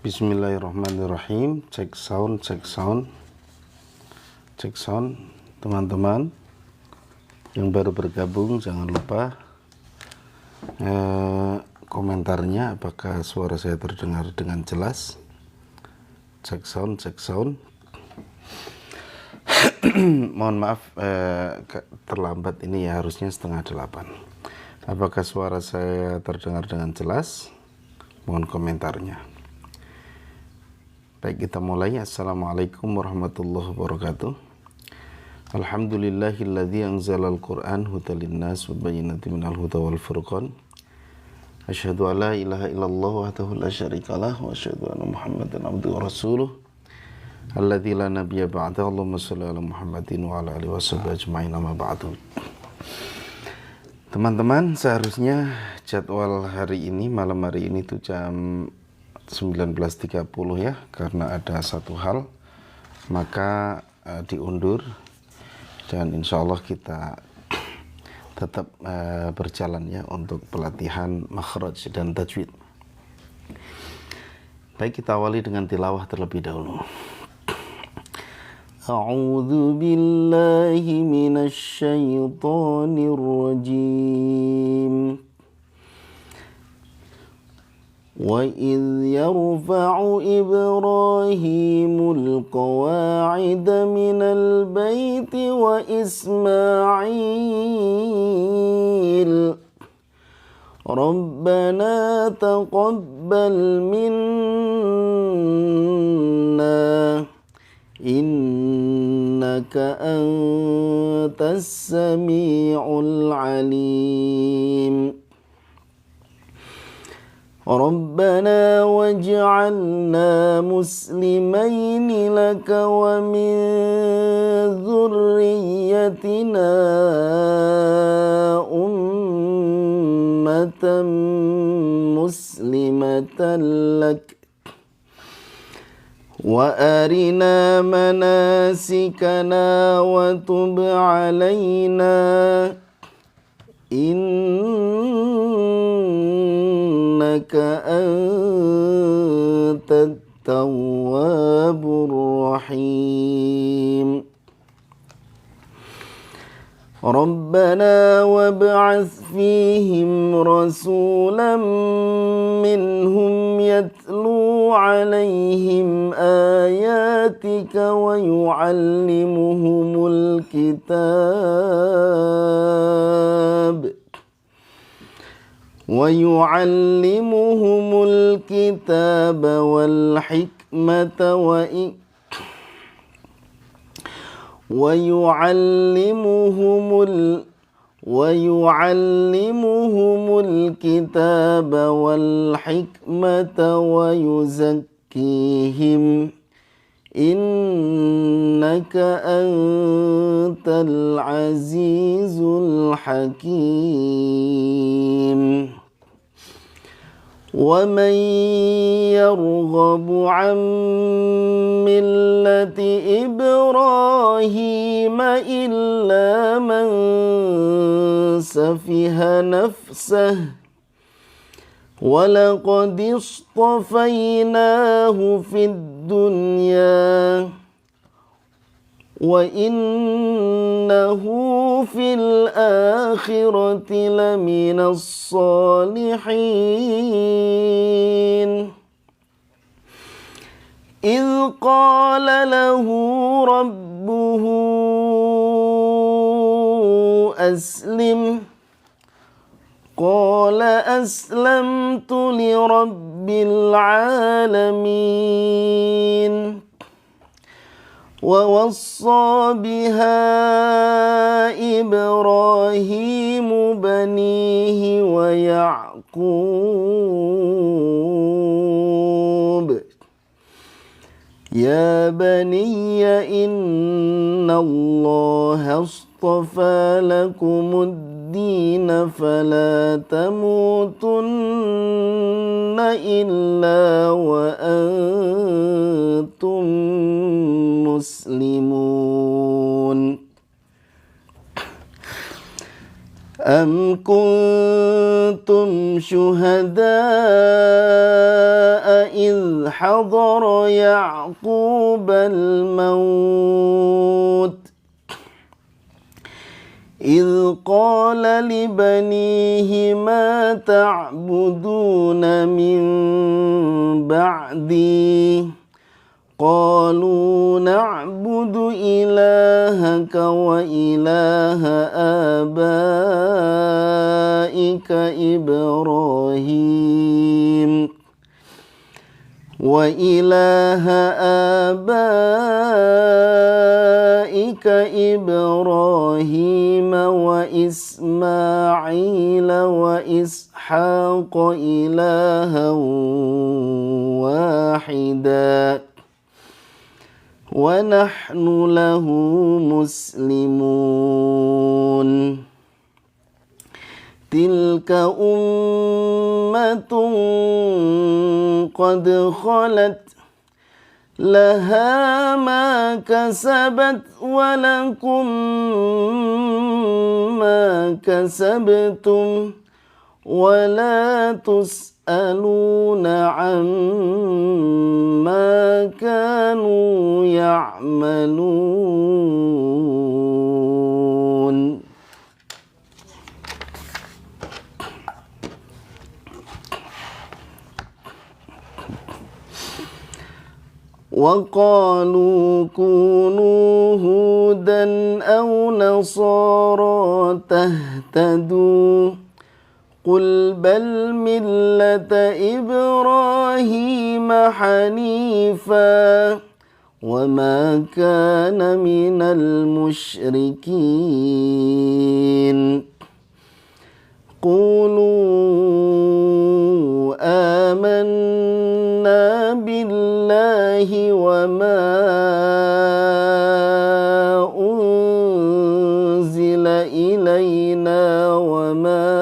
Bismillahirrahmanirrahim. Cek sound. Teman-teman yang baru bergabung, jangan lupa komentarnya apakah suara saya terdengar dengan jelas. Cek sound. Mohon maaf terlambat ini ya, harusnya 7:30. Apakah suara saya terdengar dengan jelas? Mohon komentarnya. Baik, kita mulai. Assalamualaikum warahmatullahi wabarakatuh. Alhamdulillahilladzi anzalal Qur'an hudan linnas wa bayyinatin minal huda wal furqan. Asyhadu an la ilaha illallah wahdahu la syarikalah wa asyhadu anna Muhammadan abduhu wa rasuluh alladzi la nabiyya ba'dahu. Allahumma shalli ala Muhammadin wa ala alihi washabbihi ajma'in, amma ba'du. Teman-teman, seharusnya jadwal hari ini, malam hari ini tuh jam 19.30 ya, karena ada satu hal maka diundur, dan insya Allah kita tetap berjalan ya untuk pelatihan makhraj dan tajwid. Baik, kita awali dengan tilawah terlebih dahulu. A'udzu billahi minasy syaithanir rajim. وَإِذْ يَرْفَعُ إِبْرَاهِيمُ الْقَوَاعِدَ مِنَ الْبَيْتِ وَإِسْمَاعِيلُ رَبَّنَا تَقَبَّلْ مِنَّا إِنَّكَ أَنْتَ السَّمِيعُ الْعَلِيمُ رَبَّنَا وَاجْعَلْنَا مُسْلِمَيْنِ لَكَ وَمِنْ ذُرِّيَّتِنَا أُمَّةً مُسْلِمَةً لَكَ وَأَرِنَا مَنَاسِكَنَا وَتُبْ عَلَيْنَا إِنَّكَ أَنْتَ التَّوَّابُ الرَّحِيمُ رَبَّنَا وَابْعَثْ فِيهِمْ رَسُولًا مِّنْهُمْ يَتْلُو عَلَيْهِمْ آيَاتِكَ ويعلمهم الكتاب والحكمة ويزكيهم إنك أنت العزيز الحكيم ومن يرغب عن ملة إبراهيم إلا من سفه نفسه وَلَقَدِ اصْطَفَيْنَاهُ فِي الدُّنْيَا وَإِنَّهُ فِي الْآخِرَةِ لَمِنَ الصَّالِحِينَ إِذْ قَالَ لَهُ رَبُّهُ أَسْلِمْ قال أسلمت لرب العالمين ووصى بها إبراهيم بنيه ويعقوب يا بني إن الله اصطفى لكم الدين فلا تموتن إلا وأنتم مسلمون أم كنتم شهداء إذ حضر يعقوب الموت إذ قال لبنيه ما تعبدون من بعدي قالوا نعبد إلهك وإله آبائك إبراهيم وإسماعيل وإسحاق إلها واحدا ونحن له مسلمون تلك أمة قد خلت لها ما كسبت ولكم ما كسبتم ولا تسألون عما كانوا يعملون. وقالوا كونوا هودا أو نصارى تهتدوا قل بل ملة إبراهيم حنيفا وما كان من المشركين قولوا آمنا بالله وما أنزل إلينا وما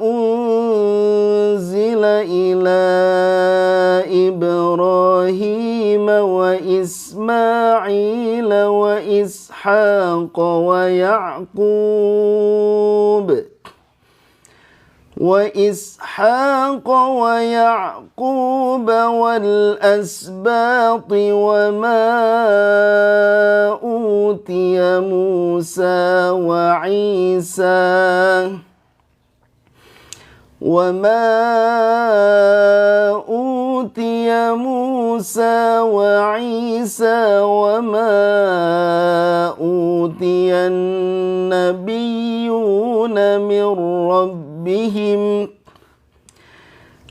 أنزل إلى إبراهيم وإسماعيل وإسحاق ويعقوب والأسباط وما أوتي موسى وعيسى وما أوتي النبيون من ربهم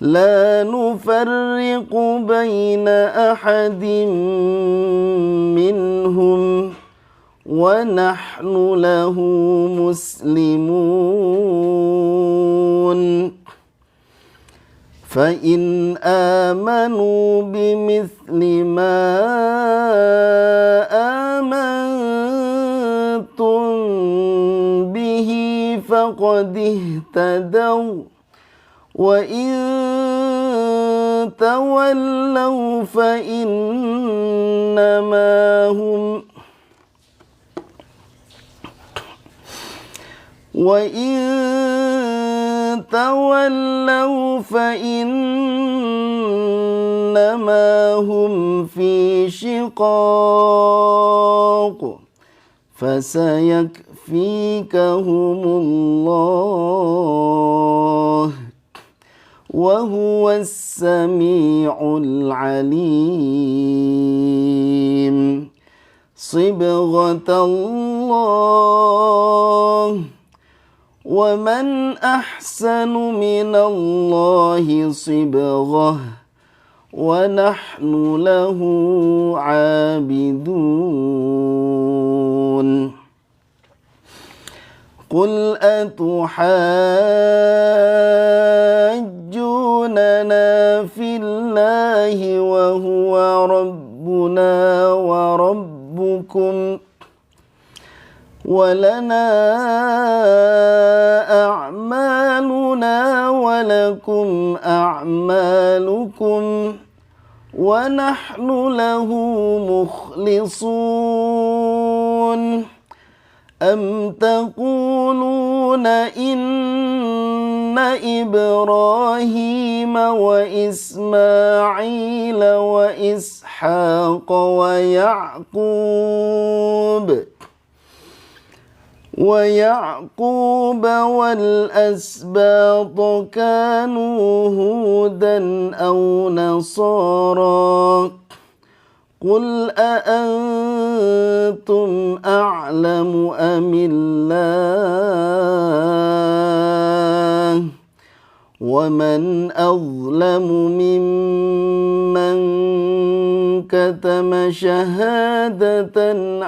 لا نفرق بين أحد منهم ونحن له مسلمون فإن آمنوا بمثل ما آمنتم به فقد اهتدوا وإن تولوا فإنما هم في شقاق فسيكفيكهم الله وهو السميع العليم صبغة الله ومن أحسن من الله صبغة ونحن له عابدون قل أتحاجوننا في الله وهو ربنا وربكم ولنا أعمالنا ولكم أعمالكم ونحن له مخلصون أم تقولون إن إبراهيم وإسماعيل وإسحاق ويعقوب والأسباط كانوا هودا أو نصارى قل أأنتم أعلم أم الله ومن أظلم ممن كتم شهادة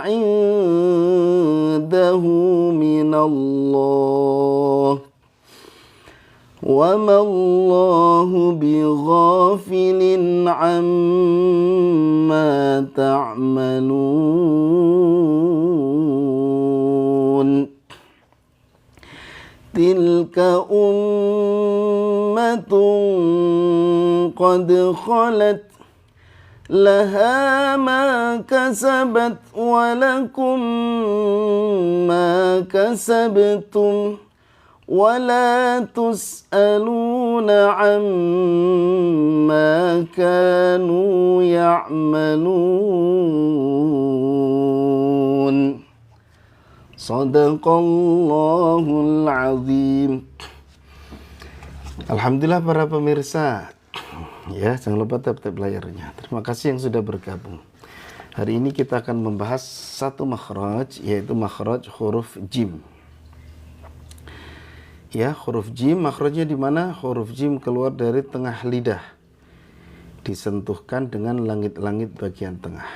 عنده من الله وما الله بغافل عما تعملون تلك أمة قد خلت لها ما كسبت ولكم ما كسبتم ولا تسألون عما كانوا يعملون Sadaqallahul azim. Alhamdulillah para pemirsa. Ya, jangan lupa tap-tap layarnya. Terima kasih yang sudah bergabung. Hari ini kita akan membahas satu makhraj, yaitu makhraj huruf jim. Ya, huruf jim, makhrajnya di mana? Huruf jim keluar dari tengah lidah, disentuhkan dengan langit-langit bagian tengah.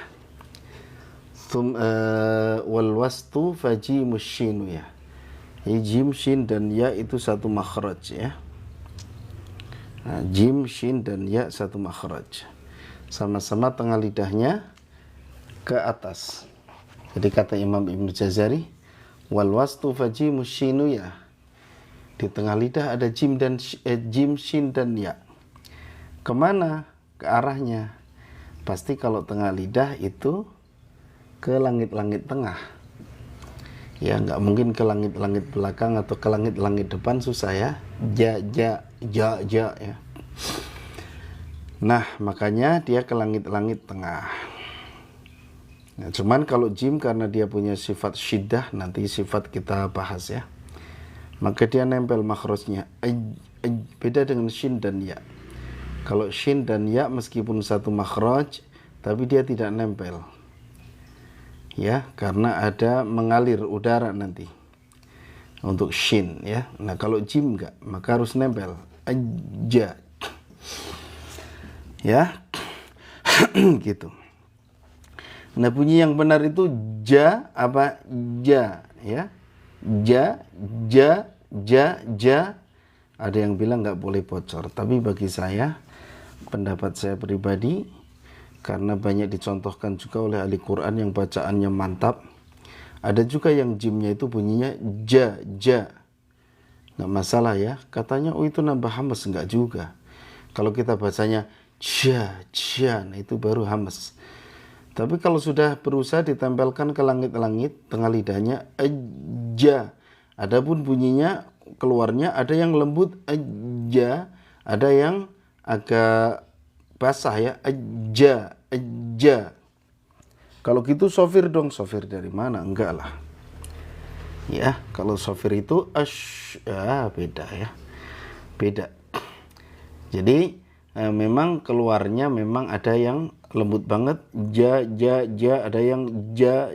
Wal wastu fajimus shinu ya. Jim, shin dan ya itu satu makhraj ya. Nah, jim, shin dan ya satu makhraj. Sama-sama tengah lidahnya ke atas. Jadi kata Imam Ibnu Jazari, wal wastu fajimus shinu ya. Di tengah lidah ada jim dan jim, shin dan ya. Kemana? Ke arahnya. Pasti kalau tengah lidah itu ke langit-langit tengah. Ya, nggak mungkin ke langit-langit belakang atau ke langit-langit depan, susah ya. Ja ya. Nah, makanya dia ke langit-langit tengah. Nah, cuman kalau jim karena dia punya sifat syiddah, nanti sifat kita bahas ya. Maka dia nempel makhrajnya. Beda dengan shin dan ya. Kalau shin dan ya meskipun satu makhraj, tapi dia tidak nempel. Ya, karena ada mengalir udara nanti untuk shin ya. Nah, kalau jim enggak, maka harus nempel. Aja. Ya. Gitu. Nah, bunyi yang benar itu ja apa ja ya. Ja. Ada yang bilang nggak boleh bocor, tapi bagi saya, pendapat saya pribadi, karena banyak dicontohkan juga oleh ahli Quran yang bacaannya mantap, ada juga yang jimnya itu bunyinya ja. Nggak masalah ya, katanya oh itu nambah hamas, nggak juga. Kalau kita bacanya ja, nah itu baru hamas. Tapi kalau sudah berusaha ditempelkan ke langit-langit tengah lidahnya ja. Adapun bunyinya keluarnya ada yang lembut aja, ada yang agak basah ya aja. Kalau gitu sofir dong, sofir dari mana? Enggak lah. Ya, kalau sofir itu beda ya. Beda. Jadi memang keluarnya memang ada yang lembut banget ja, ada yang ja.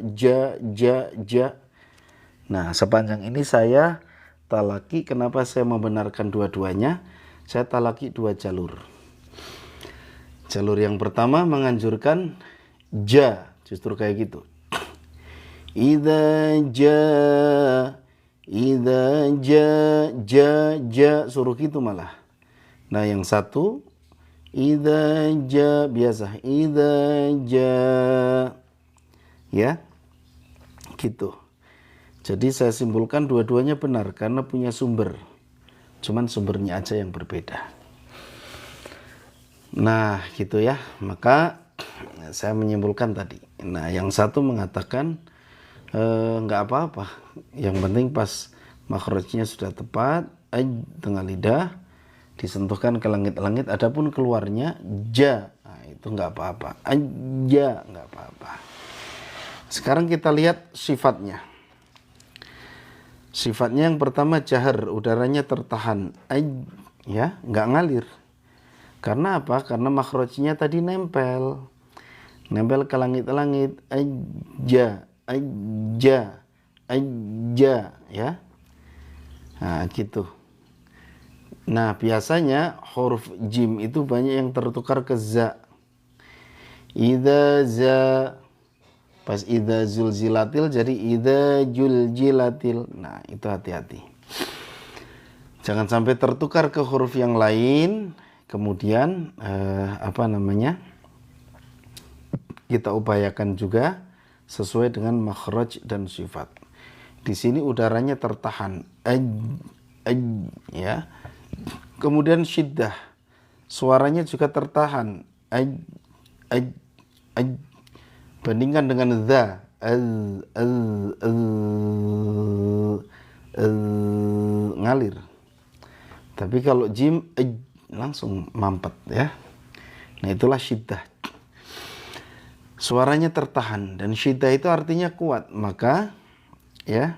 Nah, sepanjang ini saya talaki, kenapa saya membenarkan dua-duanya? Saya talaki dua jalur. Jalur yang pertama menganjurkan ja, justru kayak gitu. Idza ja, suruh gitu malah. Nah, yang satu idza ja biasa, idza ja. Ya. Gitu. Jadi saya simpulkan dua-duanya benar karena punya sumber. Cuman sumbernya aja yang berbeda. Nah, gitu ya. Maka saya menyimpulkan tadi. Nah, yang satu mengatakan nggak apa-apa. Yang penting pas makhrajnya sudah tepat, tengah lidah disentuhkan ke langit-langit. Adapun keluarnya ja, nah, itu nggak apa-apa. Ja, nggak apa-apa. Sekarang kita lihat sifatnya. Sifatnya yang pertama jahar, udaranya tertahan, ya, nggak ngalir. Karena apa? Karena makhrajnya tadi nempel ke langit-langit, aja, ya. Nah, gitu. Nah, biasanya huruf jim itu banyak yang tertukar ke za. Idza za, pas idza zulzilatil jadi idza juljilatil. Nah, itu hati-hati. Jangan sampai tertukar ke huruf yang lain, kemudian kita upayakan juga sesuai dengan makhraj dan sifat. Di sini udaranya tertahan, ya. Kemudian syiddah, suaranya juga tertahan, bandingkan dengan za, ngalir. Tapi kalau jim langsung mampet, ya. Nah, itulah syiddah. Suaranya tertahan, dan syiddah itu artinya kuat, maka ya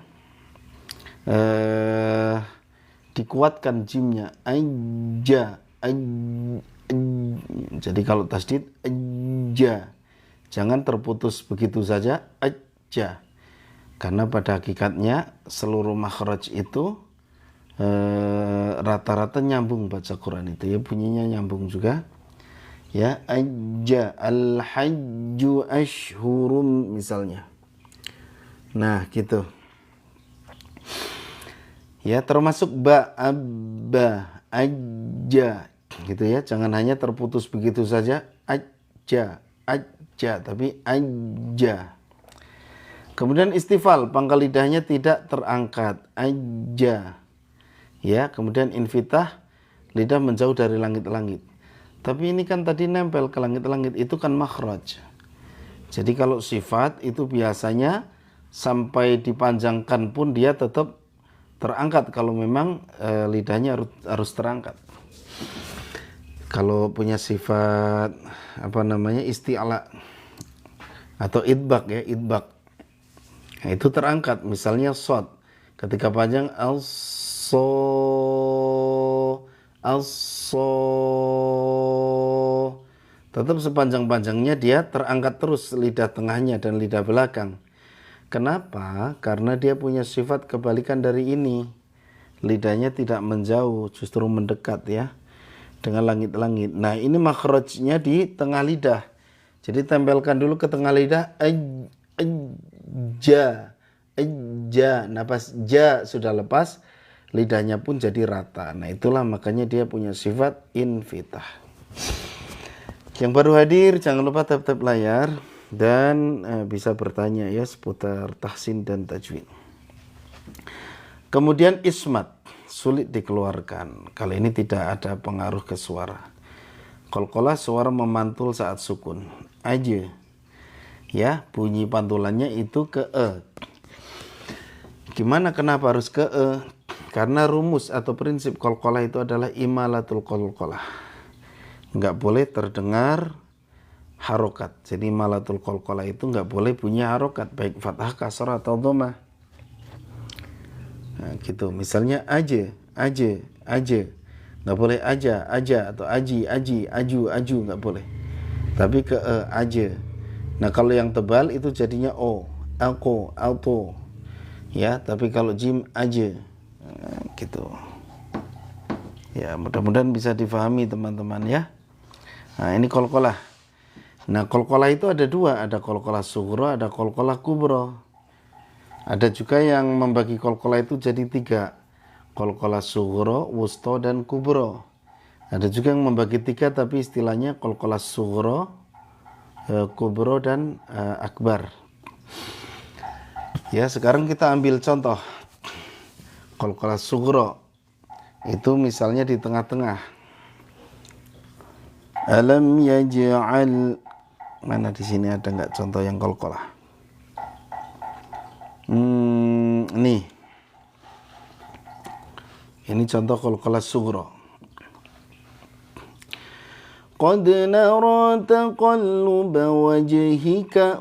dikuatkan jimnya, jadi kalau tasdid aja, jangan terputus begitu saja aja, karena pada hakikatnya seluruh makhraj itu rata-rata nyambung baca Quran itu, ya, bunyinya nyambung juga, ya. Aja, al-hajju ashhurum misalnya. Nah, gitu. Ya, termasuk ba, abba, aja, gitu ya. Jangan hanya terputus begitu saja, aja, tapi aja. Kemudian istifal, pangkal lidahnya tidak terangkat, aja. Ya, kemudian infitah, lidah menjauh dari langit-langit. Tapi ini kan tadi nempel ke langit-langit, itu kan makhraj. Jadi kalau sifat itu biasanya sampai dipanjangkan pun dia tetap terangkat kalau memang lidahnya harus terangkat. Kalau punya sifat isti'la atau idbak, ya, idbak. Nah, itu terangkat, misalnya shad ketika panjang tetap sepanjang-panjangnya dia terangkat terus lidah tengahnya dan lidah belakang. Kenapa? Karena dia punya sifat kebalikan dari ini. Lidahnya tidak menjauh, justru mendekat, ya, dengan langit-langit. Nah, ini makhrajnya di tengah lidah. Jadi tempelkan dulu ke tengah lidah, ja. Nah, pas ja sudah lepas, lidahnya pun jadi rata. Nah, itulah makanya dia punya sifat infitah. Yang baru hadir, jangan lupa tap-tap layar dan bisa bertanya, ya, seputar tahsin dan tajwid. Kemudian ismat, sulit dikeluarkan. Kali ini tidak ada pengaruh ke suara. Qalqalah, suara memantul saat sukun. Aja, ya, bunyi pantulannya itu ke e. Gimana, kenapa harus ke e? Karena rumus atau prinsip qalqalah itu adalah imalatul qalqalah. Nggak boleh terdengar harokat. Jadi malatul qalqalah itu nggak boleh bunyi harokat, baik fathah, kasrah atau dhammah. Nah, gitu. Misalnya aja, nggak boleh aja atau aji, aju, nggak boleh. Tapi ke aja. Nah, kalau yang tebal itu jadinya o, alko, alto, ya. Tapi kalau jim aja, gitu. Ya, mudah-mudahan bisa difahami teman-teman, ya. Nah, ini qalqalah. Nah, qalqalah itu ada dua, ada qalqalah sughra, ada qalqalah kubra. Ada juga yang membagi qalqalah itu jadi tiga, qalqalah sughra, wusta, dan kubra. Ada juga yang membagi tiga tapi istilahnya qalqalah sughra, kubra, dan akbar. Ya, sekarang kita ambil contoh qalqalah sughra. Itu misalnya di tengah-tengah. Alam yaj'al, mana di sini ada nggak contoh yang qalqalah? Nih, ini contoh qalqalah sughra. Qad nara taqalluba wajhika,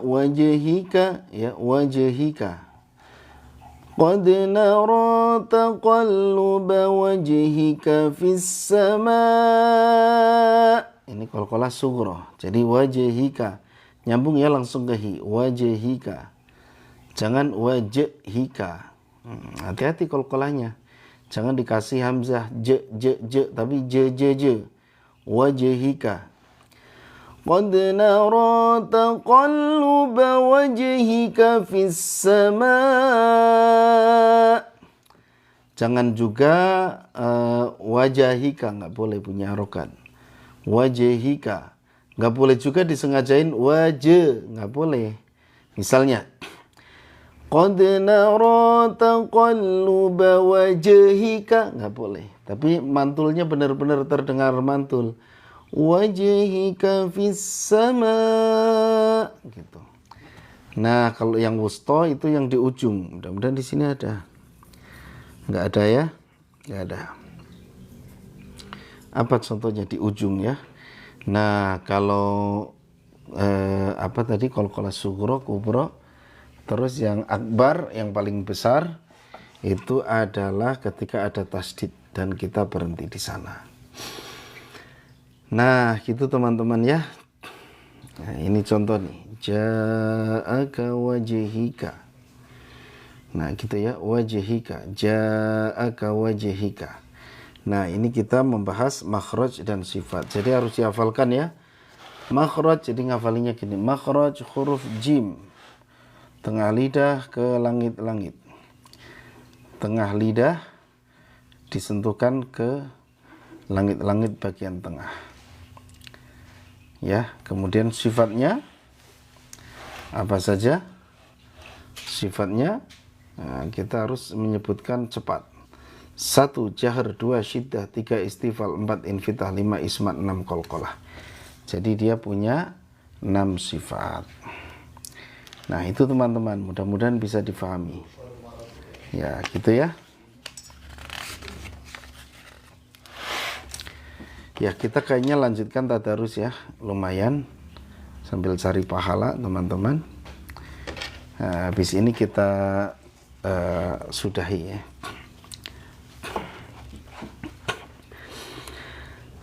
ya, wajhika. Qad nara taqalluba wajhika fis sama'. Ini qalqalah sughra. Jadi wajhika. Nyambung ya langsung ke hi. Wajhika. Jangan wajhika. Hati-hati qalqalahnya. Jangan dikasih hamzah j, tapi j. Wajhika. Qad nara taqalluba wajhika fis sama'. Jangan juga wajahika, nggak boleh punya harokat. Wajhika. Nggak boleh juga disengajain wajh, nggak boleh. Misalnya, Qad nara taqalluba wajhika, nggak boleh. Tapi mantulnya benar-benar terdengar mantul. Wajhika fis sama, gitu. Nah, kalau yang wusta itu yang di ujung. Mudah-mudahan di sini ada. Nggak ada ya? Nggak ada. Apa contohnya di ujung ya? Nah, kalau apa tadi qalqalah sughra, kubra, terus yang akbar, yang paling besar itu adalah ketika ada tasdid dan kita berhenti di sana. Nah, gitu teman-teman ya. Nah, ini contoh nih. Ja'aka wajhika. Nah, gitu ya, wajhika. Ja'aka wajhika. Nah, ini kita membahas makhraj dan sifat. Jadi harus dihafalkan ya. Makhraj, jadi ngafalinya gini. Makhraj huruf jim. Tengah lidah ke langit-langit. Tengah lidah disentuhkan ke langit-langit bagian tengah. Ya, kemudian sifatnya apa saja? Sifatnya kita harus menyebutkan cepat. 1 jahar, 2 syiddah, 3 istifal, 4 infitah, 5 ismat, 6 qalqalah. Jadi dia punya 6 sifat. Nah, itu teman-teman, mudah-mudahan bisa difahami. Ya, gitu ya. Ya, kita kayaknya lanjutkan tadarus ya. Lumayan. Sambil cari pahala, teman-teman. Nah, habis ini kita sudahi ya.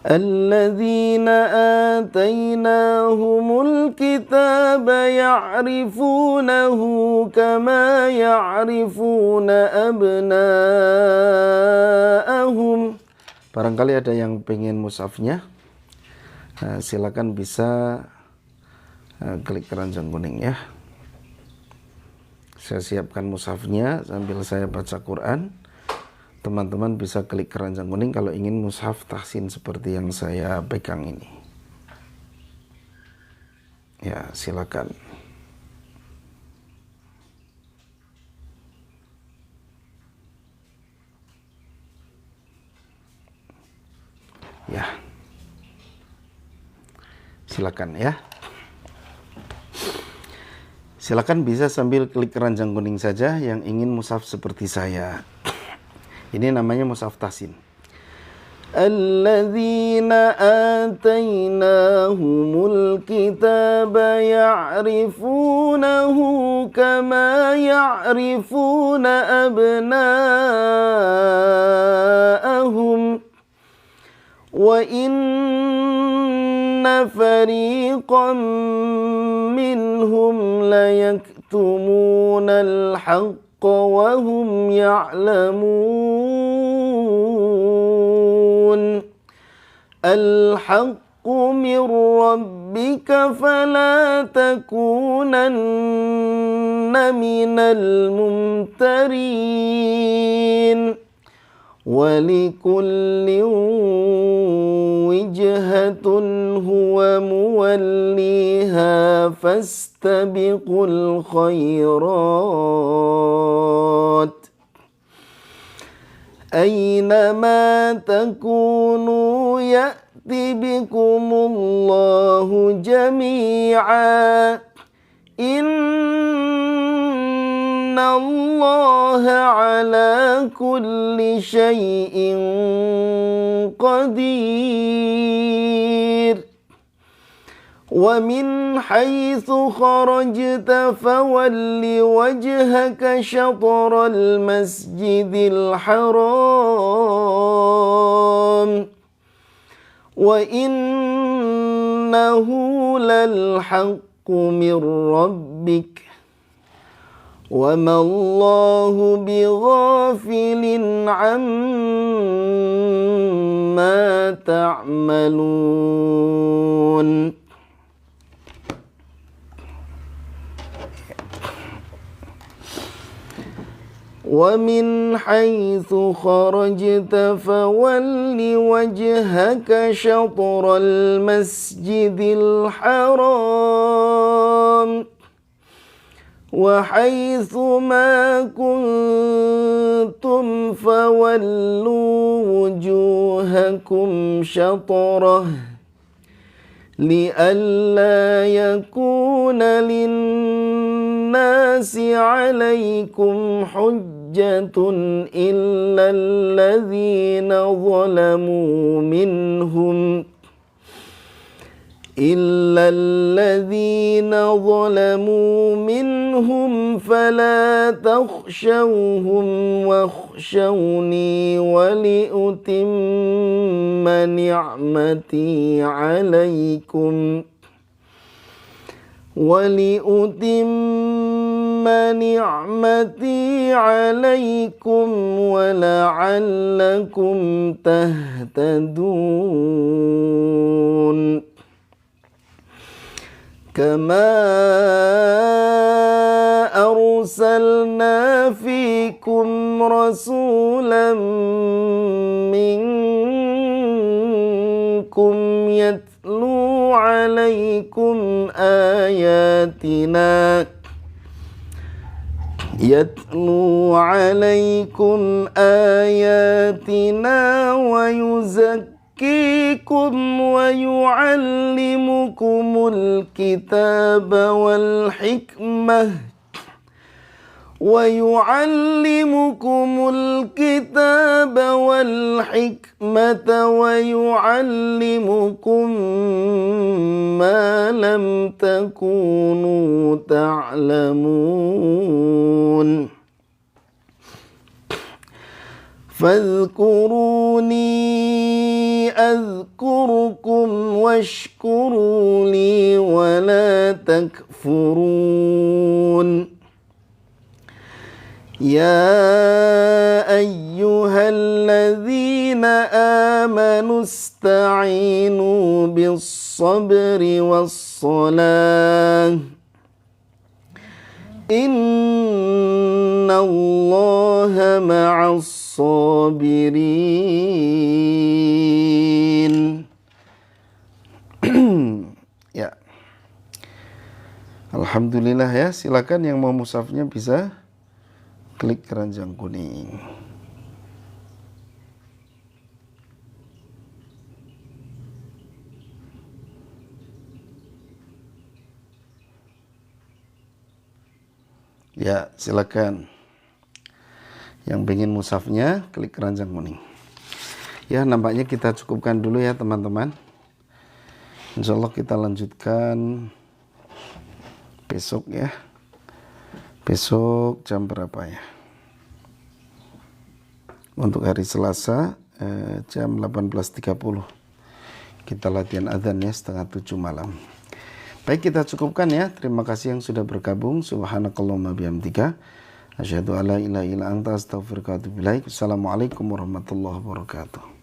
Alladzina atainahumul kitaba ya'rifunahu kama ya'rifuna abna'ahum. Barangkali ada yang pengen mushafnya, silakan bisa klik keranjang kuning ya. Saya siapkan mushafnya sambil saya baca Quran. Teman-teman bisa klik keranjang kuning kalau ingin mushaf tahsin seperti yang saya pegang ini. Ya, silakan. Ya. Silakan ya. Silakan bisa sambil klik keranjang kuning saja yang ingin mushaf seperti saya. Ini namanya mushaf tahsin. Alladzina atainahumul kitaba ya'rifunahu kama ya'rifuna abna'ahum wa inna fariqan minhum layaktumuna al-haqqa wa hum ya'lamun. Al-haqqu min rabbika fala takunanna minal mumtarin. ولكل وجهة هو موليها فاستبقوا الخيرات أينما تكونوا يأتي بكم الله جميعا إن الله على كل شيء قدير ومن حيث خرجت فول وجهك شطر المسجد الحرام وإنه للحق من ربك وما الله بغافل عما تعملون. ومن حيث خرجت فول وجهك شطر المسجد الحرام وحيث ما كنتم فولوا وجوهكم شطره لئلا يكون للناس عليكم حجة إلا الذين ظلموا منهم فلا تخشوهم واخشوني ولأتم نعمتي عليكم ولعلكم تهتدون. كما أرسلنا فيكم رسولا منكم يتلو عليكم آياتنا ويزكيكم ويعلمكم الكتاب والحكمة ويعلمكم ما لم تكونوا تعلمون. فاذكروني أذكركم واشكروا لي ولا تكفرون. يا أيها الذين آمنوا استعينوا بالصبر والصلاة إن الله مع الصابرين. Ya, alhamdulillah ya. Silakan yang mau mushafnya bisa klik keranjang kuning. Ya, silakan. Yang pengen mushafnya klik keranjang kuning. Ya, nampaknya kita cukupkan dulu ya teman-teman. Insya Allah kita lanjutkan besok ya. Besok jam berapa ya? Untuk hari Selasa jam 18.30 kita latihan adzan ya, 6:30 malam. Baik, kita cukupkan ya. Terima kasih yang sudah bergabung. Subhanakallahumma bihamdika asyhadu alla ilaha illa anta astaghfiruka wa atubu ilaik. Assalamualaikum warahmatullahi wabarakatuh.